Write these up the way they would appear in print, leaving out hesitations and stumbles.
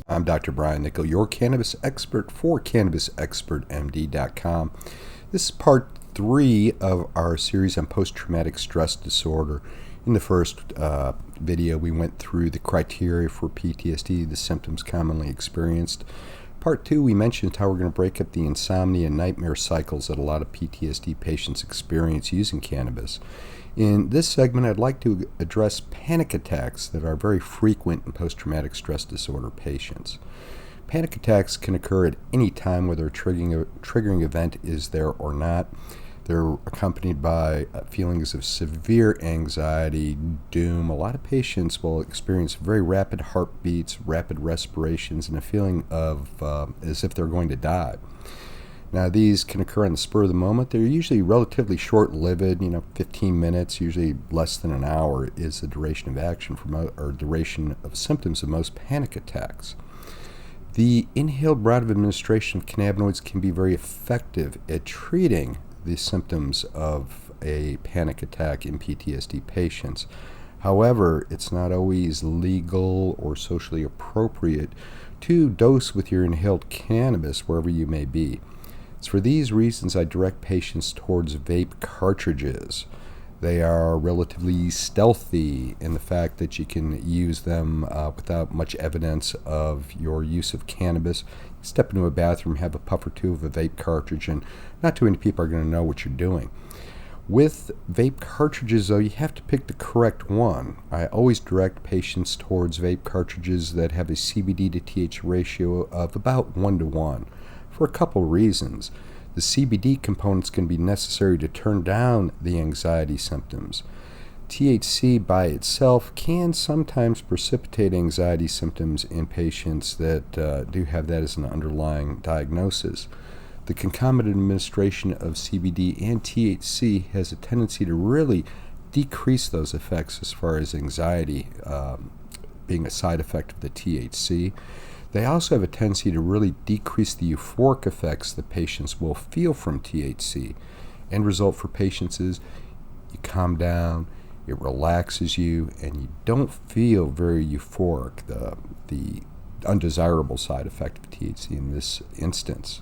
I'm Dr. Brian Nickel, your cannabis expert for CannabisExpertMD.com. This is part 3 of our series on post-traumatic stress disorder. In the first video, we went through the criteria for PTSD, the symptoms commonly experienced. Part 2, we mentioned how we're going to break up the insomnia and nightmare cycles that a lot of PTSD patients experience using cannabis. In this segment, I'd like to address panic attacks that are very frequent in post-traumatic stress disorder patients. Panic attacks can occur at any time, whether a triggering event is there or not. They're accompanied by feelings of severe anxiety, doom. A lot of patients will experience very rapid heartbeats, rapid respirations, and a feeling of as if they're going to die. Now, these can occur on the spur of the moment. They're usually relatively short-lived, 15 minutes, usually less than an hour is the duration of action or duration of symptoms of most panic attacks. The inhaled route of administration of cannabinoids can be very effective at treating the symptoms of a panic attack in PTSD patients. However, it's not always legal or socially appropriate to dose with your inhaled cannabis wherever you may be. It's for these reasons I direct patients towards vape cartridges. They are relatively stealthy in the fact that you can use them without much evidence of your use of cannabis. You step into a bathroom, have a puff or two of a vape cartridge, and not too many people are going to know what you're doing. With vape cartridges, though, you have to pick the correct one. I always direct patients towards vape cartridges that have a CBD to THC ratio of about 1:1. For a couple reasons. The CBD components can be necessary to turn down the anxiety symptoms. THC by itself can sometimes precipitate anxiety symptoms in patients that do have that as an underlying diagnosis. The concomitant administration of CBD and THC has a tendency to really decrease those effects as far as anxiety being a side effect of the THC. They also have a tendency to really decrease the euphoric effects that patients will feel from THC. End result for patients is you calm down, it relaxes you, and you don't feel very euphoric, the undesirable side effect of THC in this instance.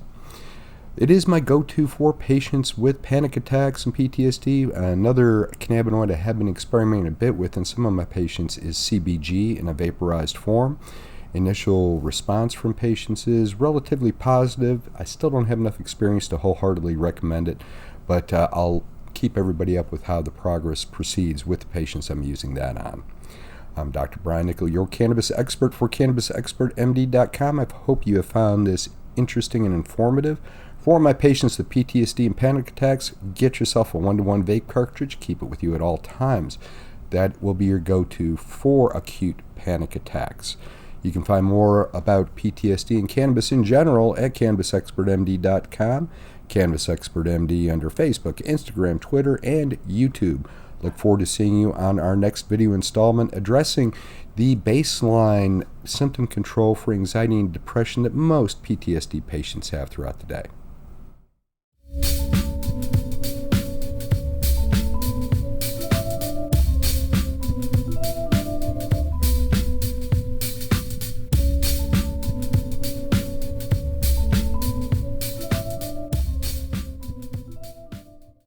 It is my go-to for patients with panic attacks and PTSD. Another cannabinoid I have been experimenting a bit with in some of my patients is CBG in a vaporized form. Initial response from patients is relatively positive. I still don't have enough experience to wholeheartedly recommend it, but I'll keep everybody up with how the progress proceeds with the patients I'm using that on. I'm Dr. Brian Nickel, your cannabis expert for CannabisExpertMD.com. I hope you have found this interesting and informative. For my patients with PTSD and panic attacks, get yourself a 1:1 vape cartridge. Keep it with you at all times. That will be your go-to for acute panic attacks. You can find more about PTSD and cannabis in general at CannabisExpertMD.com, CannabisExpertMD under Facebook, Instagram, Twitter, and YouTube. Look forward to seeing you on our next video installment addressing the baseline symptom control for anxiety and depression that most PTSD patients have throughout the day.